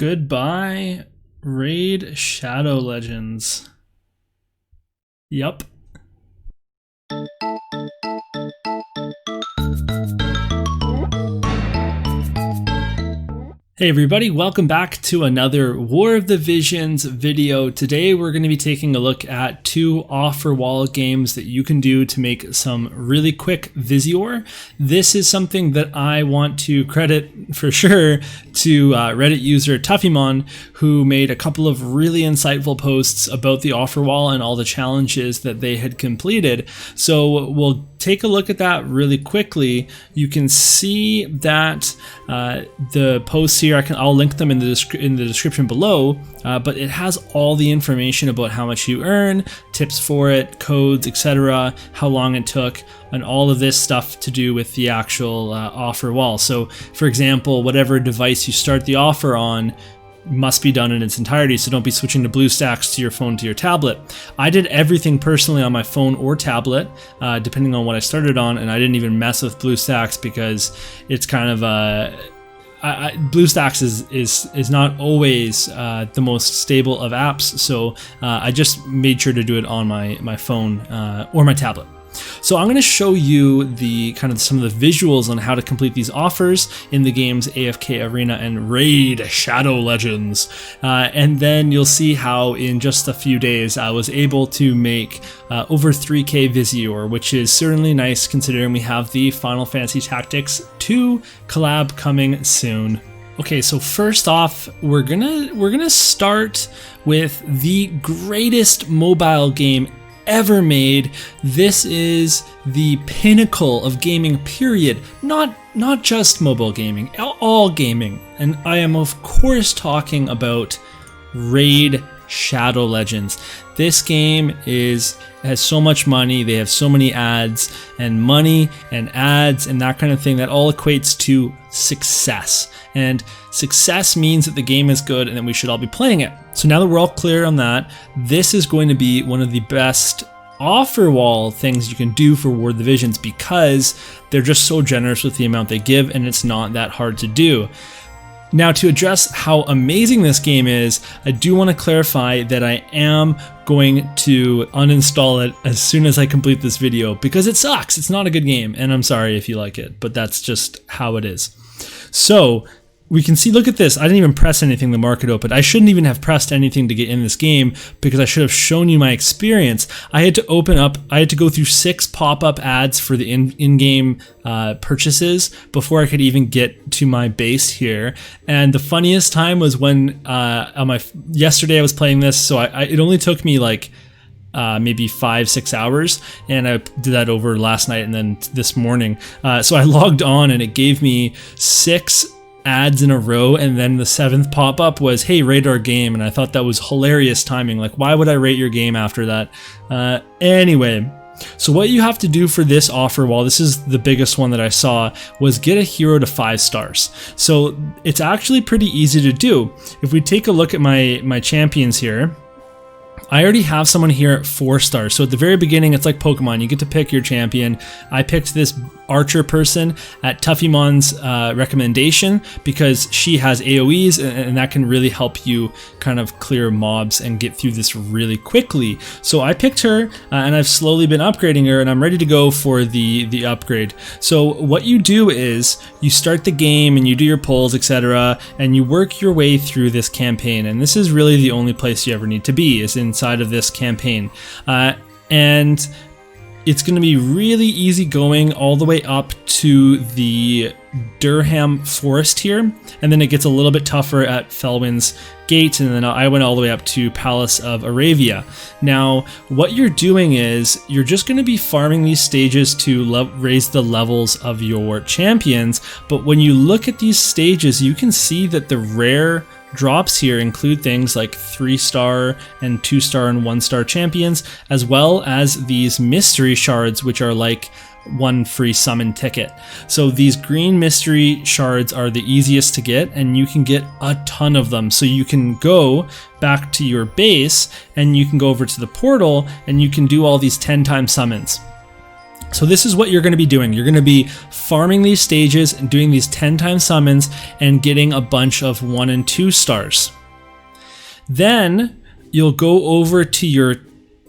Goodbye, Raid Shadow Legends. Yup. Hey everybody, welcome back to another War of the Visions video. Today we're going to be taking a look at two Offerwall games that you can do to make some really quick Visiore. This is something that I want to credit for sure to Reddit user Tuffymon, who made a couple of really insightful posts about the Offerwall and all the challenges that they had completed. So we'll take a look at that really quickly. You can see that the posts here, I'll link them in the description below, but it has all the information about how much you earn, tips for it, codes, etc., how long it took, and all of this stuff to do with the actual offer wall. So for example, whatever device you start the offer on must be done in its entirety, so don't be switching to BlueStacks to your phone to your tablet. I did everything personally on my phone or tablet, depending on what I started on, and I didn't even mess with BlueStacks because it's kind of BlueStacks is not always the most stable of apps, so I just made sure to do it on my phone or my tablet. So I'm going to show you some of the visuals on how to complete these offers in the games AFK Arena and Raid Shadow Legends, and then you'll see how in just a few days I was able to make over 3k Visiore, which is certainly nice considering we have the Final Fantasy Tactics 2 collab coming soon. Okay, so first off, we're gonna start with the greatest mobile game ever made. This is the pinnacle of gaming, period. Not just mobile gaming, all gaming. And I am of course talking about Raid Shadow Legends. This game has so much money, they have so many ads and money and ads and that kind of thing that all equates to success. And success means that the game is good and that we should all be playing it. So now that we're all clear on that, this is going to be one of the best Offerwall things you can do for War of the Visions because they're just so generous with the amount they give and it's not that hard to do. Now, to address how amazing this game is, I do want to clarify that I am going to uninstall it as soon as I complete this video because it sucks. It's not a good game, and I'm sorry if you like it, but that's just how it is. So we can see, look at this. I didn't even press anything to mark it open. I shouldn't even have pressed anything to get in this game because I should have shown you my experience. I had to go through 6 pop-up ads for the in-game purchases before I could even get to my base here. And the funniest time was when yesterday I was playing this, so it only took me like maybe 5-6 hours, and I did that over last night and then this morning. So I logged on and it gave me 6 ads in a row, and then the 7th pop-up was, hey, rate our game, and I thought that was hilarious timing. Like, why would I rate your game after that? Anyway, so what you have to do for this offer wall, this is the biggest one that I saw, was get a hero to 5 stars. So it's actually pretty easy to do. If we take a look at my champions here, I already have someone here at 4 stars. So at the very beginning, it's like Pokemon. You get to pick your champion. I picked this archer person at Tuffymon's recommendation because she has AoEs and that can really help you kind of clear mobs and get through this really quickly. So I picked her and I've slowly been upgrading her and I'm ready to go for the upgrade. So what you do is you start the game and you do your polls, etc., and you work your way through this campaign. And this is really the only place you ever need to be, is inside of this campaign. And it's going to be really easy going all the way up to the Durham Forest here, and then it gets a little bit tougher at Felwyn's Gate, and then I went all the way up to Palace of Aravia. Now, what you're doing is you're just going to be farming these stages to raise the levels of your champions, but when you look at these stages, you can see that the rare drops here include things like 3-star and 2-star and 1-star champions, as well as these mystery shards, which are like 1 free summon ticket. So these green mystery shards are the easiest to get, and you can get a ton of them. So you can go back to your base and you can go over to the portal and you can do all these 10-time summons. So this is what you're going to be doing. You're going to be farming these stages and doing these 10-time summons and getting a bunch of 1 and 2 stars. Then you'll go over to your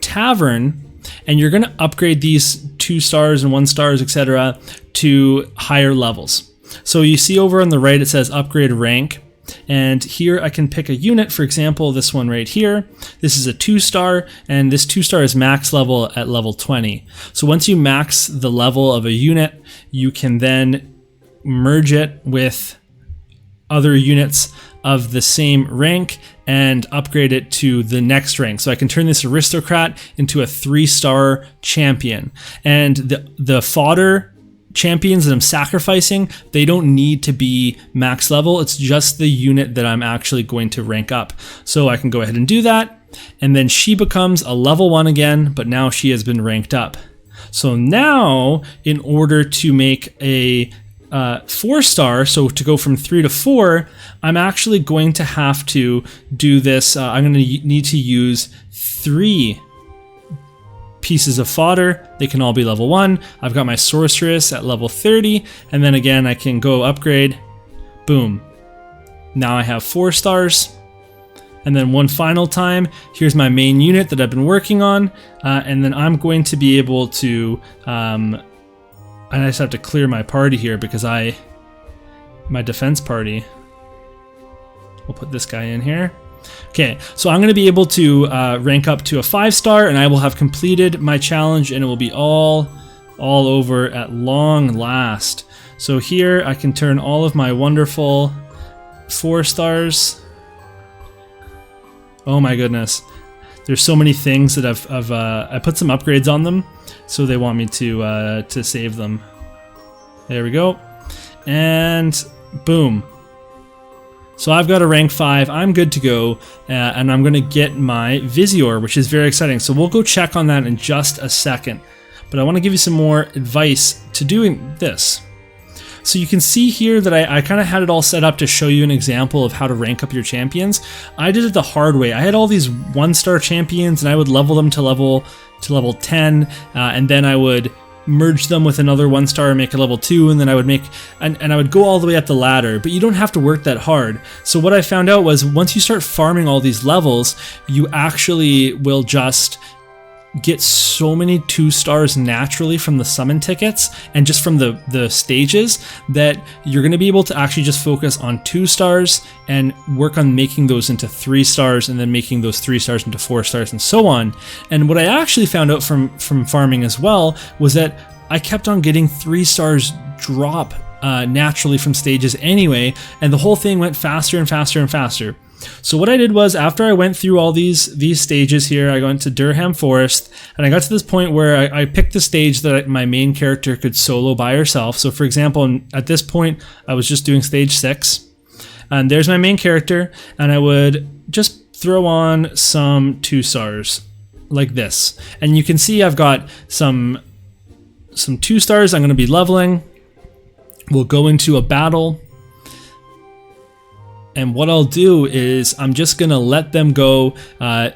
tavern and you're going to upgrade these 2 stars and 1 stars, etc. to higher levels. So you see over on the right it says upgrade rank. And here I can pick a unit, for example, this one right here. This is a 2-star, and this 2-star is max level at level 20. So once you max the level of a unit, you can then merge it with other units of the same rank and upgrade it to the next rank. So I can turn this aristocrat into a 3-star champion. And the fodder champions that I'm sacrificing, they don't need to be max level. It's just the unit that I'm actually going to rank up. So I can go ahead and do that. And then she becomes a level 1 again, but now she has been ranked up. So now in order to make a 4-star, so to go from 3 to 4, I'm actually going to have to do this. I'm going to need to use 3 pieces of fodder. They can all be level 1. I've got my sorceress at level 30, and then again I can go upgrade. Boom. Now I have 4 stars. And then one final time, here's my main unit that I've been working on, and then I'm going to be able to and I just have to clear my party here because my defense party, we'll put this guy in here. Okay, so I'm going to be able to rank up to a 5-star, and I will have completed my challenge, and it will be all over at long last. So here I can turn all of my wonderful 4 stars. Oh my goodness, there's so many things that I put some upgrades on them, so they want me to save them. There we go, and boom. So I've got a rank 5, I'm good to go, and I'm going to get my Visiore, which is very exciting. So we'll go check on that in just a second. But I want to give you some more advice to doing this. So you can see here that I kind of had it all set up to show you an example of how to rank up your champions. I did it the hard way. I had all these 1-star champions, and I would level them to level 10, and then I would merge them with another 1-star and make a level 2, and then I would make and I would go all the way up the ladder. But you don't have to work that hard. So what I found out was once you start farming all these levels, you actually will just get so many 2-stars naturally from the summon tickets and just from the stages that you're going to be able to actually just focus on 2 stars and work on making those into 3 stars and then making those 3 stars into 4 stars and so on. And what I actually found out from farming as well was that I kept on getting 3 stars drop naturally from stages anyway, and the whole thing went faster and faster and faster. So what I did was, after I went through all these stages here, I went to Durham Forest, and I got to this point where I picked the stage that my main character could solo by herself. So for example, at this point, I was just doing stage 6, and there's my main character, and I would just throw on some 2 stars like this. And you can see I've got some 2 stars I'm going to be leveling. We'll go into a battle. And what I'll do is I'm just going to let them go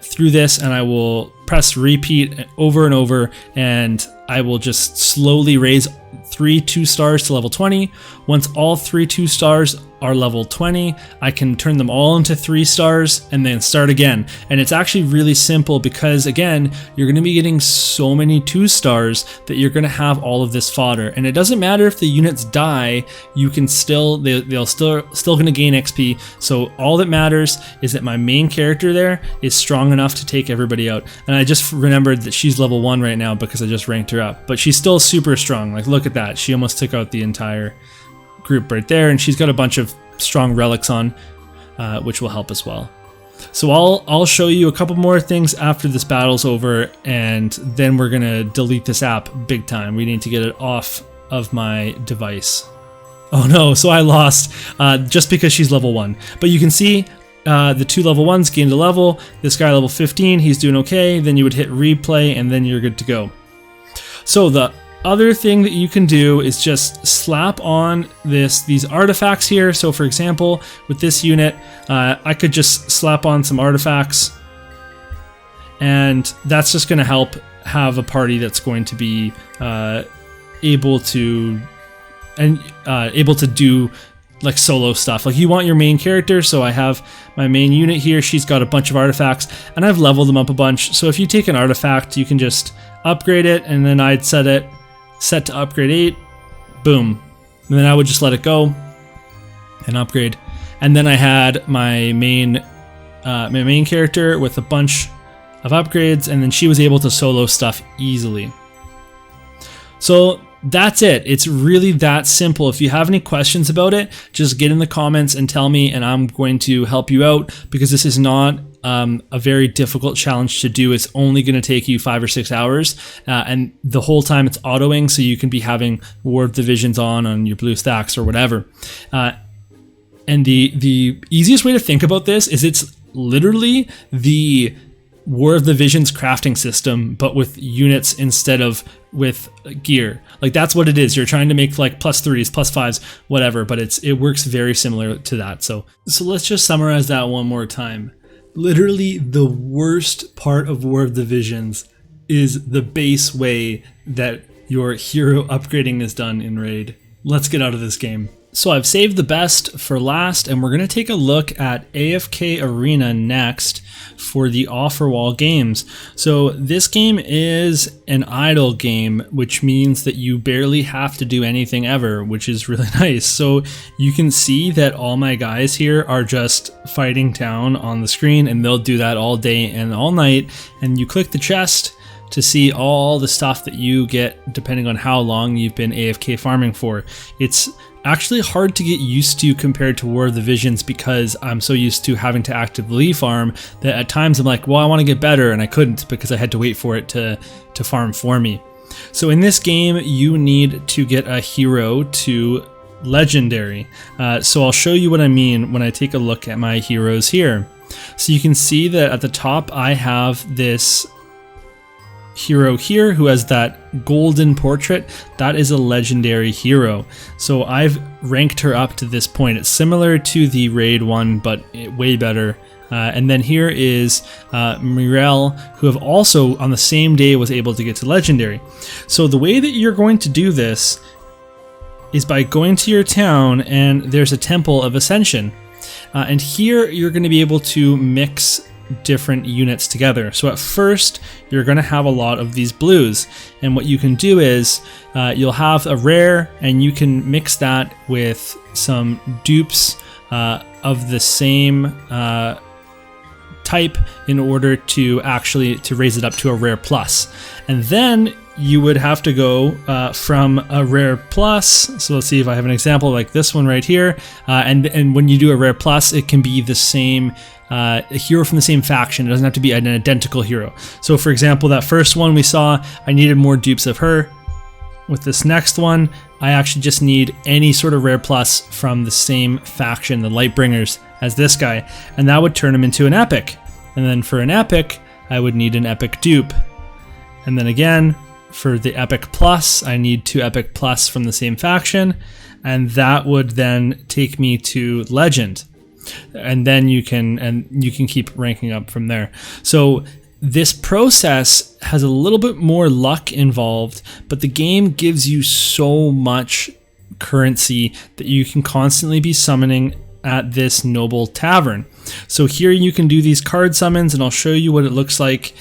through this, and I will press repeat over and over, and I will just slowly raise 3 2-stars to level 20. Once all 3 2-stars are level 20, I can turn them all into 3 stars and then start again. And it's actually really simple because, again, you're going to be getting so many 2 stars that you're going to have all of this fodder. And it doesn't matter if the units die, you can still, they'll still going to gain XP. So all that matters is that my main character there is strong enough to take everybody out. And I just remembered that she's level 1 right now because I just ranked her up, but she's still super strong. Like, look at that. She almost took out the entire group right there, and she's got a bunch of strong relics on, which will help as well. So I'll show you a couple more things after this battle's over, and then we're gonna delete this app big time. We need to get it off of my device. Oh no, so I lost just because she's level 1. But you can see the 2 level 1s gained a level. This guy level 15, he's doing okay. Then you would hit replay, and then you're good to go. So the other thing that you can do is just slap on these artifacts here. So for example, with this unit, I could just slap on some artifacts, and that's just going to help have a party that's going to be able to do like solo stuff. Like you want your main character, so I have my main unit here. She's got a bunch of artifacts and I've leveled them up a bunch. So if you take an artifact, you can just upgrade it, and then I'd set to upgrade 8, boom. And then I would just let it go and upgrade. And then I had my main character with a bunch of upgrades, and then she was able to solo stuff easily. So that's it. It's really that simple. If you have any questions about it, just get in the comments and tell me, and I'm going to help you out, because this is not a very difficult challenge to do. It's only going to take you 5 or 6 hours, and the whole time it's autoing, so you can be having War of the Visions on your blue stacks or whatever. And the easiest way to think about this is it's literally the War of the Visions crafting system, but with units instead of with gear. Like that's what it is. You're trying to make like +3s, +5s, whatever, but it works very similar to that. So let's just summarize that one more time. Literally the worst part of War of the Visions is the base way that your hero upgrading is done in Raid. Let's get out of this game. So I've saved the best for last, and we're going to take a look at AFK Arena next for the Offerwall games. So this game is an idle game, which means that you barely have to do anything ever, which is really nice. So you can see that all my guys here are just fighting down on the screen, and they'll do that all day and all night. And you click the chest to see all the stuff that you get depending on how long you've been AFK farming for. It's actually hard to get used to compared to War of the Visions, because I'm so used to having to actively farm that at times I'm like, well, I want to get better, and I couldn't because I had to wait for it to farm for me. So in this game, you need to get a hero to legendary. So I'll show you what I mean when I take a look at my heroes here. So you can see that at the top I have this hero here who has that golden portrait. That is a legendary hero. So I've ranked her up to this point. It's similar to the raid one, but way better. And then here is Mirel, who have also on the same day was able to get to legendary. So the way that you're going to do this is by going to your town, and there's a Temple of Ascension. And here you're going to be able to mix different units together. So at first you're going to have a lot of these blues, and what you can do is you'll have a rare, and you can mix that with some dupes of the same type in order to raise it up to a rare plus. And then you would have to go from a rare plus. So let's see if I have an example like this one right here. And when you do a rare plus, it can be the same a hero from the same faction. It doesn't have to be an identical hero. So for example, that first one we saw, I needed more dupes of her. With this next one, I actually just need any sort of rare plus from the same faction, the Lightbringers, as this guy, and that would turn him into an epic. And then for an epic, I would need an epic dupe. And then again, for the epic plus, I need 2 epic plus from the same faction, and that would then take me to legend. And then you can keep ranking up from there. So this process has a little bit more luck involved, but the game gives you so much currency that you can constantly be summoning at this noble tavern. So here you can do these card summons, and I'll show you what it looks like.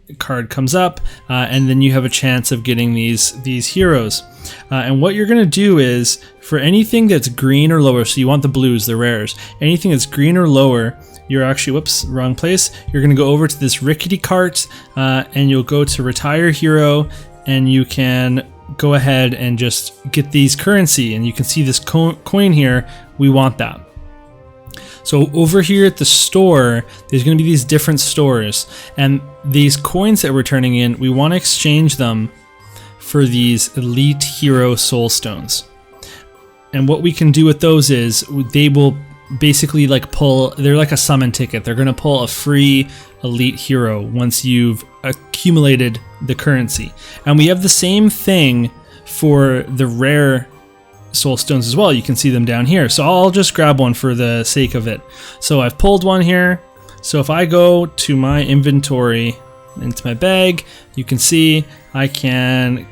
A card comes up, and then you have a chance of getting these heroes. And what you're going to do is, for anything that's green or lower, so you want the blues, the rares, anything that's green or lower, you're actually, whoops, wrong place. You're going to go over to this rickety cart, and you'll go to retire hero, and you can go ahead and just get these currency, and you can see this coin here. We want that. So over here at the store, there's going to be these different stores, and these coins that we're turning in, we want to exchange them for these elite hero soul stones. And what we can do with those is they will basically they're like a summon ticket. They're going to pull a free elite hero once you've accumulated the currency. And we have the same thing for the rare soul stones as well. You can see them down here. So I'll just grab one for the sake of it. So I've pulled one here. So if I go to my inventory, into my bag, you can see I can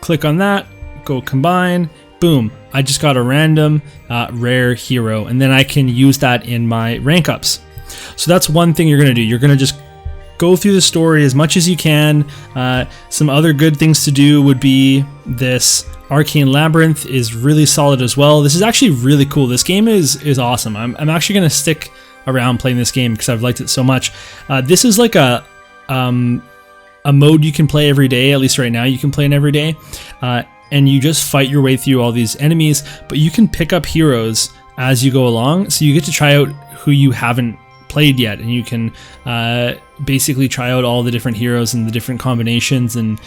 click on that, go combine, boom, I just got a random rare hero, and then I can use that in my rank ups. So that's one thing you're going to do. You're going to just go through the story as much as you can. Some other good things to do would be this Arcane Labyrinth is really solid as well. This is actually really cool. This game is awesome. I'm actually going to stick around playing this game because I've liked it so much. This is like a mode you can play every day, at least right now you can play it every day. And you just fight your way through all these enemies, but you can pick up heroes as you go along. So you get to try out who you haven't played yet, and you can basically try out all the different heroes and the different combinations and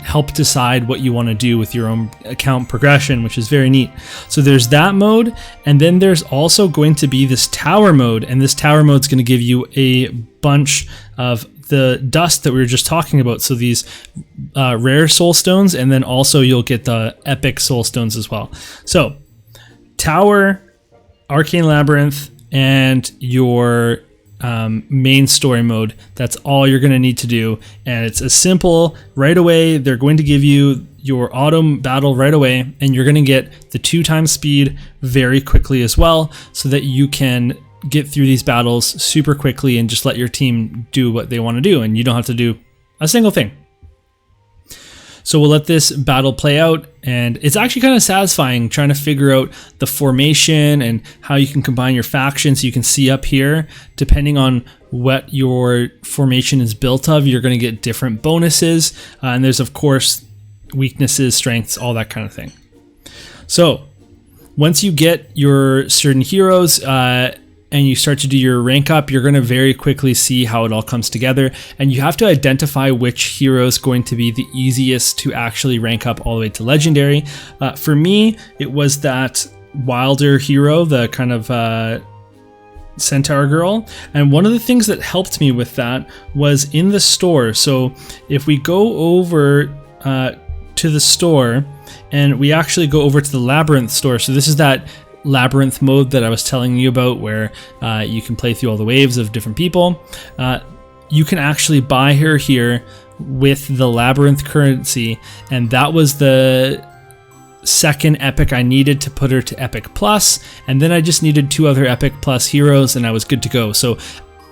help decide what you want to do with your own account progression, which is very neat. So there's that mode, and then there's also going to be this tower mode, and this tower mode is going to give you a bunch of the dust that we were just talking about. So these rare soul stones, and then also you'll get the epic soul stones as well. So tower, Arcane Labyrinth, and your main story mode. That's all you're going to need to do, and it's as simple. Right away they're going to give you your auto battle right away, and you're going to get the 2x speed very quickly as well, so that you can get through these battles super quickly and just let your team do what they want to do, and you don't have to do a single thing. So we'll let this battle play out, and it's actually kind of satisfying trying to figure out the formation and how you can combine your factions. You can see up here, depending on what your formation is built of, you're going to get different bonuses, and there's of course weaknesses, strengths, all that kind of thing. So once you get your certain heroes, and you start to do your rank up, you're going to very quickly see how it all comes together, and you have to identify which hero is going to be the easiest to actually rank up all the way to legendary. For me, it was that Wilder hero, the kind of centaur girl, and one of the things that helped me with that was in the store. So if we go over to the store, and we actually go over to the Labyrinth store, so this is that Labyrinth mode that I was telling you about, where you can play through all the waves of different people. You can actually buy her here with the Labyrinth currency, and that was the second epic I needed to put her to Epic Plus, and then I just needed 2 other Epic Plus heroes and I was good to go. So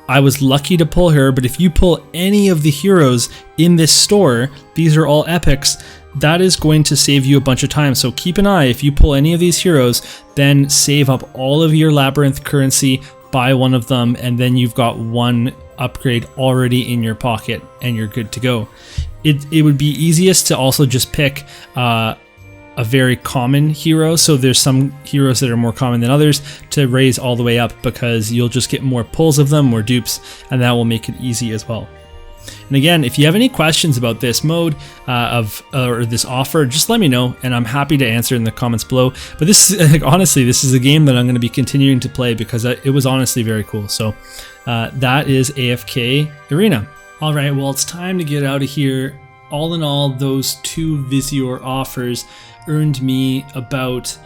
I was lucky to pull her, but if you pull any of the heroes in this store, these are all epics, that is going to save you a bunch of time. So keep an eye, if you pull any of these heroes, then save up all of your Labyrinth currency, buy one of them, and then you've got one upgrade already in your pocket and you're good to go. It would be easiest to also just pick a very common hero. So there's some heroes that are more common than others to raise all the way up, because you'll just get more pulls of them, more dupes, and that will make it easy as well. And again, if you have any questions about this mode or this offer, just let me know, and I'm happy to answer in the comments below. But this is, like, honestly, this is a game that I'm going to be continuing to play because it was honestly very cool. So that is AFK Arena. All right, well, it's time to get out of here. All in all, those 2 Visiore offers earned me about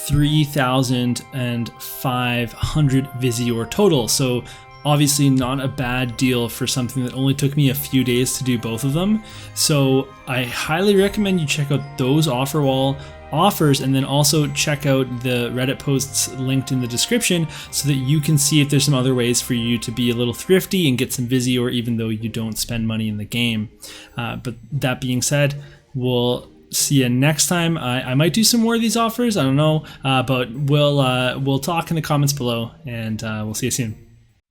3,500 Visiore total. So obviously not a bad deal for something that only took me a few days to do both of them. So I highly recommend you check out those Offerwall offers, and then also check out the Reddit posts linked in the description so that you can see if there's some other ways for you to be a little thrifty and get some Visiore even though you don't spend money in the game. But that being said, we'll see you next time. I might do some more of these offers, I don't know, but we'll talk in the comments below, and we'll see you soon.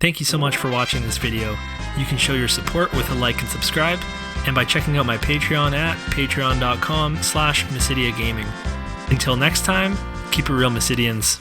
Thank you so much for watching this video. You can show your support with a like and subscribe, and by checking out my Patreon at patreon.com/MysidiaGaming. Until next time, keep it real, Mysidians.